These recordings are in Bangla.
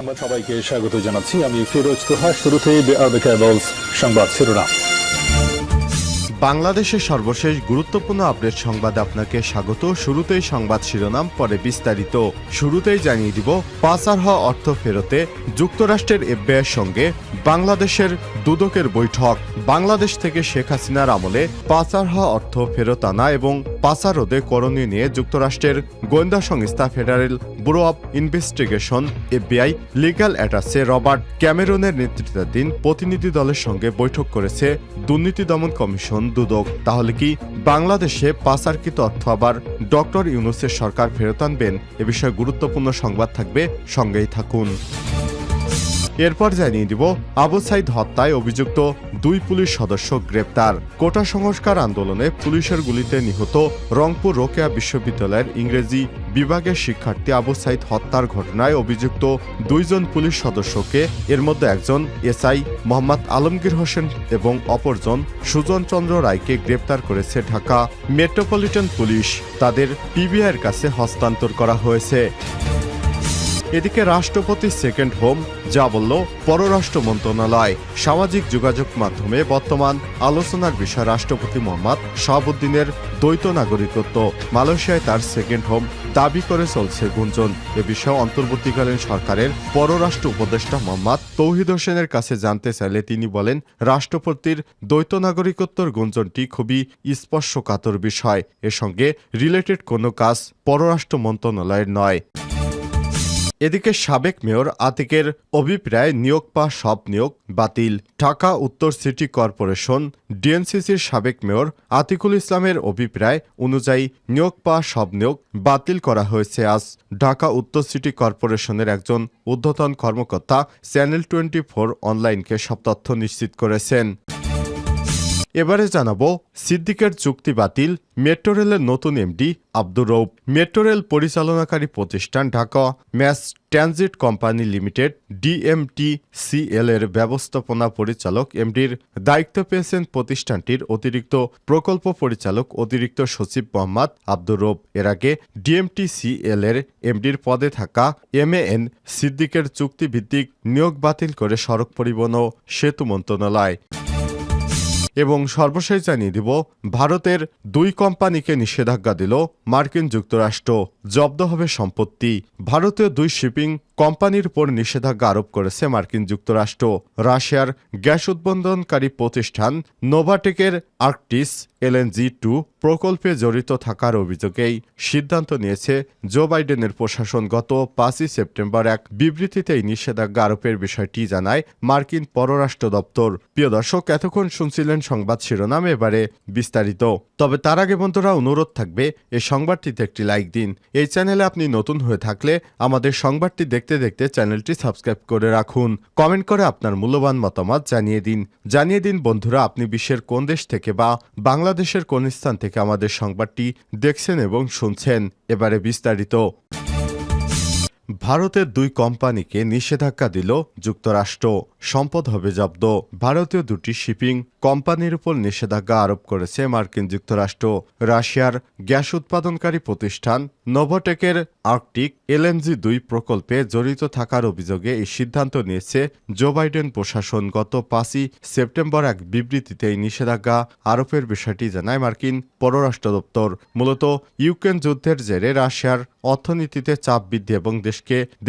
সংবাদ সবাইকে স্বাগত জানাচ্ছি। আমি ফিরোজ তোহা। শুরুতেই সংবাদ শিরোনাম। বাংলাদেশের সর্বশেষ গুরুত্বপূর্ণ আপডেট সংবাদে আপনাকে স্বাগত। শুরুতেই সংবাদ শিরোনাম, পরে বিস্তারিত। শুরুতেই জানিয়ে দিব, পাচার হওয়া অর্থ ফেরতে যুক্তরাষ্ট্রের এফবিআইয়ের সঙ্গে বাংলাদেশের দুদকের বৈঠক। বাংলাদেশ থেকে শেখ হাসিনার আমলে পাচার হওয়া অর্থ ফেরত আনা এবং পাচার রোধে করণীয় নিয়ে যুক্তরাষ্ট্রের গোয়েন্দা সংস্থা Federal Bureau of Investigation FBI legal attache Robert ক্যামেরনের নেতৃত্বাধীন প্রতিনিধি দলের সঙ্গে বৈঠক করেছে দুর্নীতি দমন কমিশন দুদক। তাহলে কি বাংলাদেশে পাচারকৃত অর্থ আবার ডক্টর ইউনূসের সরকার ফেরত আনবেন? এ বিষয়ে গুরুত্বপূর্ণ সংবাদ থাকবে, সঙ্গেই থাকুন। এরপর জানিয়ে দিব, আবু সাইদ হত্যায় অভিযুক্ত 2 পুলিশ সদস্য গ্রেপ্তার। কোটা সংস্কার আন্দোলনে পুলিশের গুলিতে নিহত রংপুর রোকেয়া বিশ্ববিদ্যালয়ের ইংরেজি বিভাগের শিক্ষার্থী আবু সাইদ হত্যার ঘটনায় অভিযুক্ত 2 জন পুলিশ সদস্যকে, এর মধ্যে একজন এসআই মোহাম্মদ আলমগীর হোসেন এবং অপরজন সুজন চন্দ্র রায়কে গ্রেপ্তার করেছে ঢাকা মেট্রোপলিটন পুলিশ। তাদের পিবিআইয়ের কাছে হস্তান্তর করা হয়েছে। এদিকে রাষ্ট্রপতির সেকেন্ড হোম, যা বলল পররাষ্ট্র মন্ত্রণালয়। সামাজিক যোগাযোগ মাধ্যমে বর্তমান আলোচনার বিষয় রাষ্ট্রপতি মোহাম্মদ শাহাবুদ্দিনের দ্বৈত নাগরিকত্ব। মালয়েশিয়ায় তার সেকেন্ড হোম দাবি করে চলছে গুঞ্জন। এ বিষয়ে অন্তর্বর্তীকালীন সরকারের পররাষ্ট্র উপদেষ্টা মোহাম্মদ তৌহিদ হোসেনের কাছে জানতে চাইলে তিনি বলেন, রাষ্ট্রপতির দ্বৈত নাগরিকত্বর গুঞ্জনটি খুবই স্পর্শকাতর বিষয়। এর সঙ্গে রিলেটেড কোনো কাজ পররাষ্ট্র মন্ত্রণালয়ের নয়। এদিকে সাবেক মেয়র আতিকের অভিপ্রায় নিয়োগ পাওয়া সব নিয়োগ বাতিল। ঢাকা উত্তর সিটি কর্পোরেশন ডিএনসিসির সাবেক মেয়র আতিকুল ইসলামের অভিপ্রায় অনুযায়ী নিয়োগ পাওয়া সব নিয়োগ বাতিল করা হয়েছে। আজ ঢাকা উত্তর সিটি কর্পোরেশনের একজন ঊর্ধ্বতন কর্মকর্তা চ্যানেল 24 অনলাইনকে সব তথ্য নিশ্চিত করেছেন। এবারে জানাবো, সিদ্দিকের চুক্তি বাতিল, মেট্রো রেলের নতুন MD Abdur Rouf. Metro rail পরিচালনাকারী প্রতিষ্ঠান Dhaka Mass Transit Company Limited DMTCL এর ব্যবস্থাপনা পরিচালক এমডির দায়িত্ব পেয়েছেন প্রতিষ্ঠানটির অতিরিক্ত প্রকল্প পরিচালক অতিরিক্ত সচিব মোহাম্মদ আব্দুর রৌফ। এর আগে ডিএমটিসিএল এর এমডির পদে থাকা এমএএন সিদ্দিকের চুক্তিভিত্তিক নিয়োগ বাতিল করে সড়ক পরিবহন ও সেতু মন্ত্রণালয়। এবং সর্বশেষ জানিয়ে দিব, ভারতের 2 কোম্পানিকে নিষেধাজ্ঞা দিল মার্কিন যুক্তরাষ্ট্র। জব্দ হবে সম্পত্তি। ভারতীয় 2 শিপিং কোম্পানির উপর নিষেধাজ্ঞা আরোপ করেছে মার্কিন যুক্তরাষ্ট্র। রাশিয়ার গ্যাস উৎপাদনকারী প্রতিষ্ঠান নোভাটেকের আর্কটিস LNG-2 প্রকল্পে জড়িত থাকার অভিযোগেই সিদ্ধান্ত নিয়েছে জো বাইডেনের প্রশাসন। গত 5 সেপ্টেম্বর এক বিবৃতিতে এই নিষেধাজ্ঞা আরোপের বিষয়টি জানায় মার্কিন পররাষ্ট্র দপ্তর। প্রিয় দর্শক, এতক্ষণ শুনছিলেন সংবাদ শিরোনাম, এবারে বিস্তারিত। তবে তার আগে বন্ধুরা, অনুরোধ থাকবে এই সংবাদটিতে একটি লাইক দিন। এই চ্যানেলে আপনি নতুন হয়ে থাকলে আমাদের সংবাদটি দেখতে দেখতে চ্যানেলটি সাবস্ক্রাইব করে রাখুন। কমেন্ট করে আপনার মূল্যবান মতামত জানিয়ে দিন বন্ধুরা, আপনি বিশ্বের কোন দেশ থেকে বা বাংলাদেশের কোন স্থান থেকে আমাদের সংবাদটি দেখছেন এবং শুনছেন। এবারে বিস্তারিত। ভারতের 2 কোম্পানিকে নিষেধাজ্ঞা দিল যুক্তরাষ্ট্র, সম্পদ হবে জব্দ। ভারতীয় 2টি শিপিং কোম্পানির উপর নিষেধাজ্ঞা আরোপ করেছে মার্কিন যুক্তরাষ্ট্র। রাশিয়ার গ্যাস উৎপাদনকারী প্রতিষ্ঠান নোভাটেকের আর্কটিক LNG-2 প্রকল্পে জড়িত থাকার অভিযোগে এই সিদ্ধান্ত নিয়েছে জো বাইডেন প্রশাসন। গত 5 সেপ্টেম্বর এক বিবৃতিতে এই নিষেধাজ্ঞা আরোপের বিষয়টি জানায় মার্কিন পররাষ্ট্র দপ্তর। মূলত ইউক্রেন যুদ্ধের জেরে রাশিয়ার অর্থনীতিতে চাপ বৃদ্ধি এবং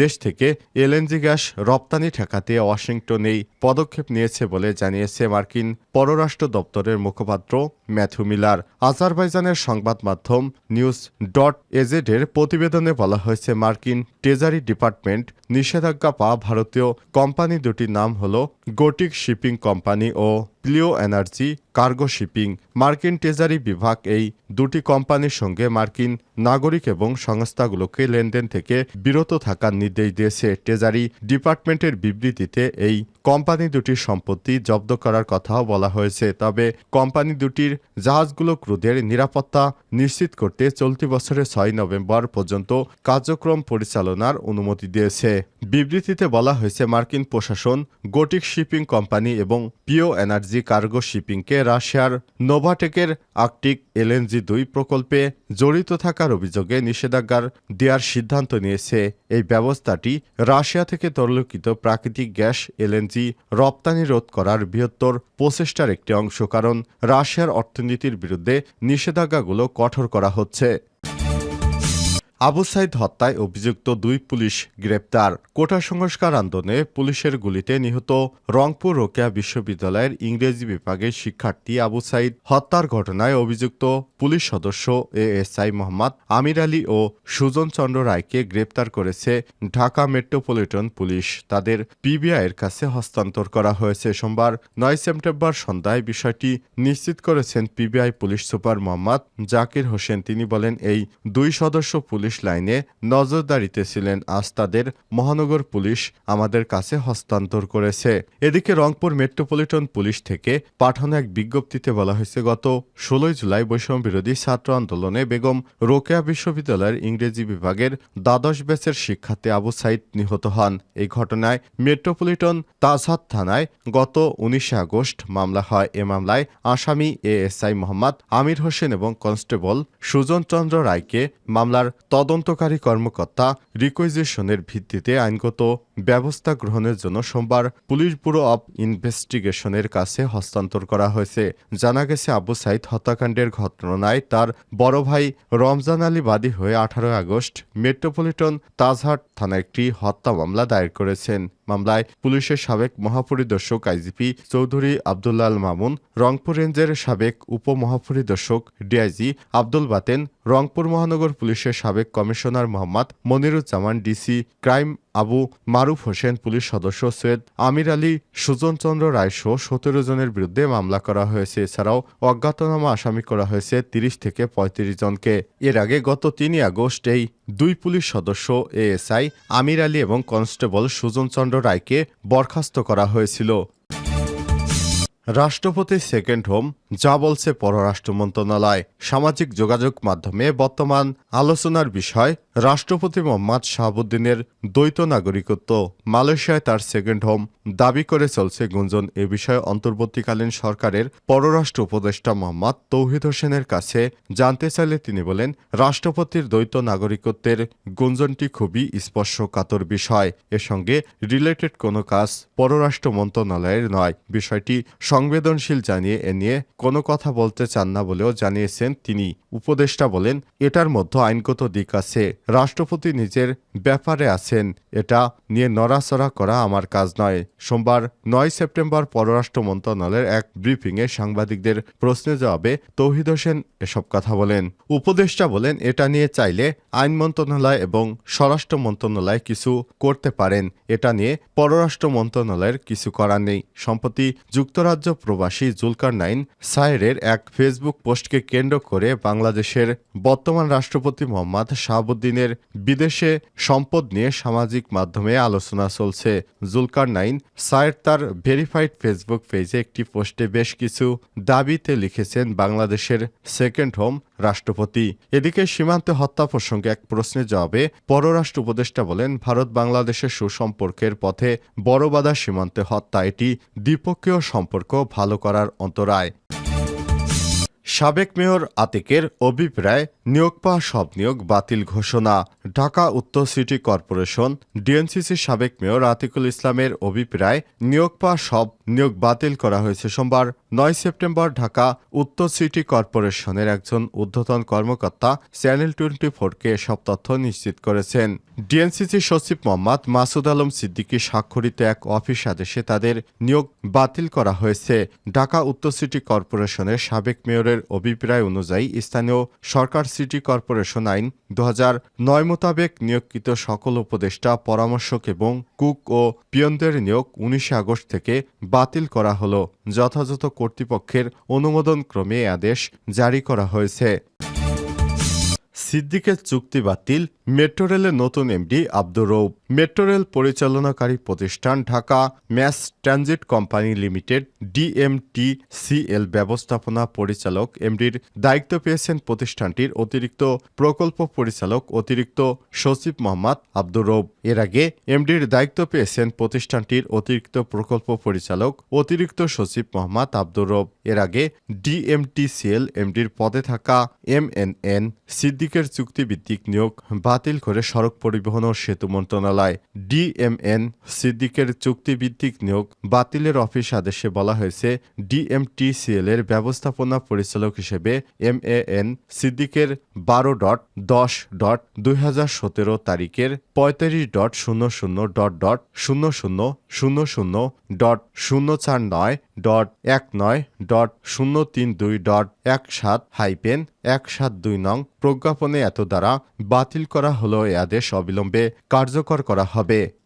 দেশ থেকে LNG গ্যাস রপ্তানি ঠেকাতে ওয়াশিংটন এই পদক্ষেপ নিয়েছে বলে জানিয়েছে মার্কিন পররাষ্ট্র দপ্তরের মুখপাত্র ম্যাথু মিলার। আজারবাইজানের সংবাদ মাধ্যম নিউজ.az এর প্রতিবেদনে বলা হয়েছে, মার্কিন ট্রেজারি ডিপার্টমেন্ট নিষেধাজ্ঞা পাওয়া ভারতীয় কোম্পানি দুটির নাম হল গোটিক শিপিং কোম্পানি ও প্লিও এনার্জি কার্গো শিপিং। মার্কিন ট্রেজারি বিভাগ এই 2টি কোম্পানির সঙ্গে মার্কিন নাগরিক এবং সংস্থাগুলোকে লেনদেন থেকে বিরত থাকার নির্দেশ দিয়েছে। ট্রেজারি ডিপার্টমেন্টের বিবৃতিতে এই কোম্পানি দুটির সম্পত্তি জব্দ করার কথাও বলা হয়েছে। তবে কোম্পানি দুটির জাহাজগুলো ক্রুদের নিরাপত্তা নিশ্চিত করতে চলতি বছরের 6 নভেম্বর পর্যন্ত কার্যক্রম পরিচালনার অনুমতি দিয়েছে। বিবৃতিতে বলা হয়েছে, মার্কিন প্রশাসন গোটিক শিপিং কোম্পানি এবং পিও এনার্জি কার্গো শিপিংকে রাশিয়ার নোভাটেকের আর্কটিক LNG-2 প্রকল্পে জড়িত থাকার অভিযোগে নিষেধাজ্ঞা দেওয়ার সিদ্ধান্ত নিয়েছে। এই ব্যবস্থাটি রাশিয়া থেকে তরলীকৃত প্রাকৃতিক গ্যাস এলএনজি রপ্তানি রোধ করার বৃহত্তর প্রচেষ্টার একটি অংশ, কারণ রাশিয়ার অর্থনীতির বিরুদ্ধে নিষেধাজ্ঞাগুলো কঠোর করা হচ্ছে। আবু সাইদ হত্যায় অভিযুক্ত 2 পুলিশ গ্রেপ্তার। কোটা সংস্কার আন্দোলনে পুলিশের গুলিতে নিহত রংপুর রোকেয়া বিশ্ববিদ্যালয়ের ইংরেজি বিভাগের শিক্ষার্থী আবু সাইদ হত্যার ঘটনায় অভিযুক্ত পুলিশ সদস্য এএসআই মোহাম্মদ আমির আলী ও সুজন চন্দ্র রায়কে গ্রেপ্তার করেছে ঢাকা মেট্রোপলিটন পুলিশ। তাদের পিবিআইয়ের কাছে হস্তান্তর করা হয়েছে। সোমবার 9 সেপ্টেম্বর সন্ধ্যায় বিষয়টি নিশ্চিত করেছেন PBI police super Mohammad Zakir Hossain. তিনি বলেন, এই 2 সদস্য পুলিশ লাইনে নজরদারিতে ছিলেন। আজ তাদের মহানগর পুলিশ আমাদের কাছে হস্তান্তর করেছে। এদিকে রংপুর মেট্রোপলিটন পুলিশ থেকে পাঠানো এক বিজ্ঞপ্তিতে বলা হয়েছে, গত 16 জুলাই বৈষম্য বিরোধী ছাত্র আন্দোলনে বেগম রোকেয়া বিশ্ববিদ্যালয়ের ইংরেজি বিভাগের দ্বাদশ ব্যাচের শিক্ষার্থী আবু সাইদ নিহত হন। এই ঘটনায় মেট্রোপলিটন তাজহাট থানায় গত 19 আগস্ট মামলা হয়। এ মামলায় আসামি এএসআই মোহাম্মদ আমির হোসেন এবং কনস্টেবল সুজন চন্দ্র রায়কে মামলার তদন্তকারী কর্মকর্তা রিকুইজিশনের ভিত্তিতে আইনগত ব্যবস্থা গ্রহণের জন্য সোমবার পুলিশ ব্যুরো অব ইনভেস্টিগেশনের কাছে হস্তান্তর করা হয়েছে। জানা গেছে, আবু সাইদ হত্যাকাণ্ডের ঘটনায় তার বড় ভাই রমজান আলী বাদী হয়ে 18 আগস্ট মেট্রোপলিটন তাজহাট থানায় একটি হত্যা মামলা দায়ের করেছেন। মামলায় পুলিশের সাবেক মহাপরিদর্শক আইজিপি চৌধুরী আবদুল্লাহ আল মামুন, রংপুর রেঞ্জের সাবেক উপমহাপরিদর্শক ডিআইজি আব্দুল বাতেন, রংপুর মহানগর পুলিশের সাবেক commissioner Mohammad Moniruzzaman, DC crime Abu Maruf Hossain, police সদস্য সৈয়দ আমির আলী, সুজন চন্দ্র রায় সহ 17 জনের বিরুদ্ধে মামলা করা হয়েছে। এছাড়াও অজ্ঞাতনামা আসামি করা হয়েছে 30 থেকে 35 জনকে। এর আগে গত 3 আগস্ট এই 2 পুলিশ সদস্য এএসআই আমির আলী এবং কনস্টেবল সুজন চন্দ্র রায়কে বরখাস্ত করা হয়েছিল। রাষ্ট্রপতির সেকেন্ড হোম, যা বলছে পররাষ্ট্র মন্ত্রণালয়। সামাজিক যোগাযোগ মাধ্যমে বর্তমান আলোচনার বিষয় রাষ্ট্রপতি মোহাম্মদ শাহাবুদ্দিনের দ্বৈত নাগরিকত্ব। মালয়েশিয়ায় তার সেকেন্ড হোম দাবি করে চলছে গুঞ্জন। এ বিষয়ে অন্তর্বর্তীকালীন সরকারের পররাষ্ট্র উপদেষ্টা মোহাম্মদ তৌহিদ হোসেনের কাছে জানতে চাইলে তিনি বলেন, রাষ্ট্রপতির দ্বৈত নাগরিকত্বের গুঞ্জনটি খুবই স্পর্শকাতর বিষয়। এর সঙ্গে রিলেটেড কোনো কাজ পররাষ্ট্র মন্ত্রণালয়ের নয়। বিষয়টি সংবেদনশীল জানিয়ে এ নিয়ে কোনো কথা বলতে চান না বলেও জানিয়েছেন তিনি। উপদেষ্টা বলেন, এটার মধ্যে আইনগত দিক আছে। রাষ্ট্রপতি নিজের ব্যাপারে আছেন, এটা নিয়ে নড়াচড়া করা আমার কাজ নয়। সোমবার 9 সেপ্টেম্বর পররাষ্ট্র মন্ত্রণালয়ের এক ব্রিফিংয়ে সাংবাদিকদের প্রশ্নের জবাবে তৌহিদ হোসেন এসব কথা বলেন। উপদেষ্টা বলেন, এটা নিয়ে চাইলে আইন মন্ত্রণালয় এবং স্বরাষ্ট্র মন্ত্রণালয় কিছু করতে পারেন। এটা নিয়ে পররাষ্ট্র মন্ত্রণালয়ের কিছু করার নেই। সম্প্রতি যুক্তরাজ্য প্রবাসী জুলকারনাইন সায়েরের এক ফেসবুক পোস্টকে কেন্দ্র করে বাংলাদেশের বর্তমান রাষ্ট্রপতি মোহাম্মদ শাহাবুদ্দিনের বিদেশে সম্পদ নিয়ে সামাজিক মাধ্যমে আলোচনা চলছে। জুলকারনাইন সায়ের তার ভেরিফাইড ফেসবুক পেজে একটি পোস্টে বেশ কিছু দাবিতে লিখেছেন বাংলাদেশের সেকেন্ড হোম রাষ্ট্রপতি। এদিকে সীমান্তে হত্যা প্রসঙ্গে এক প্রশ্নের জবাবে পররাষ্ট্র উপদেষ্টা বলেন, ভারত বাংলাদেশের সুসম্পর্কের পথে বড় বাধা সীমান্তে হত্যা। এটি দ্বিপক্ষীয় সম্পর্ক ভালো করার অন্তরায়। সাবেক মেয়র আতিকের অভিপ্রায় নিয়োগ পাওয়া সব নিয়োগ বাতিল ঘোষণা। ঢাকা উত্তর সিটি কর্পোরেশন ডিএনসিসির সাবেক মেয়র আতিকুল ইসলামের অভিপ্রায় নিয়োগ পাওয়া সব নিয়োগ বাতিল করা হয়েছে। সোমবার 9 সেপ্টেম্বর ঢাকা উত্তর সিটি কর্পোরেশনের একজন ঊর্ধ্বতন কর্মকর্তা চ্যানেল 24-কে এসব তথ্য নিশ্চিত করেছেন। ডিএনসিসি সচিব মোহাম্মদ মাসুদ আলম সিদ্দিকী স্বাক্ষরিত এক অফিস আদেশে তাদের নিয়োগ বাতিল করা হয়েছে। ঢাকা উত্তর সিটি কর্পোরেশনের সাবেক মেয়রের অভিপ্রায় অনুযায়ী স্থানীয় সরকার সিটি কর্পোরেশন আইন 2009 মোতাবেক নিয়োগকৃত সকল উপদেষ্টা, পরামর্শক এবং কুক ও পিয়নদের নিয়োগ 19 আগস্ট থেকে বাতিল করা হলো। যথাযথ কর্তৃপক্ষের অনুমোদন ক্রমে আদেশ জারি করা হয়েছে। সিদ্দিকের চুক্তি বাতিল, মেট্রো রেলের নতুন MD Abdur Rouf. Metro rail পরিচালনাকারী প্রতিষ্ঠান Dhaka Mass Transit Company Limited DMTCL ব্যবস্থাপনা পরিচালক এমডির দায়িত্ব পেয়েছেন প্রতিষ্ঠানটির অতিরিক্ত প্রকল্প পরিচালক অতিরিক্ত সচিব মোহাম্মদ আব্দুর রৌফ। এর আগে এমডির দায়িত্ব পেয়েছেন প্রতিষ্ঠানটির অতিরিক্ত প্রকল্প পরিচালক অতিরিক্ত সচিব মোহাম্মদ আব্দুর রৌফ। এর আগে DMTCL এমডির পদে থাকা MNN সিদ্দিকের চুক্তিভিত্তিক নিয়োগ বাতিল করে সড়ক পরিবহন ও সেতু মন্ত্রণালয়। DMN সিদ্দিকের চুক্তিভিত্তিক নিয়োগ বাতিলের অফিস আদেশে বলা হয়েছে, DMTCL এর ব্যবস্থাপনা পরিচালক হিসেবে MAN সিদ্দিকের 12.10.2017 তারিখের 35.00.00.019.032.17-172 নং প্রজ্ঞাপনে এত দ্বারা বাতিল করা হলো। এ আদেশ অবিলম্বে কার্যকর করা হবে।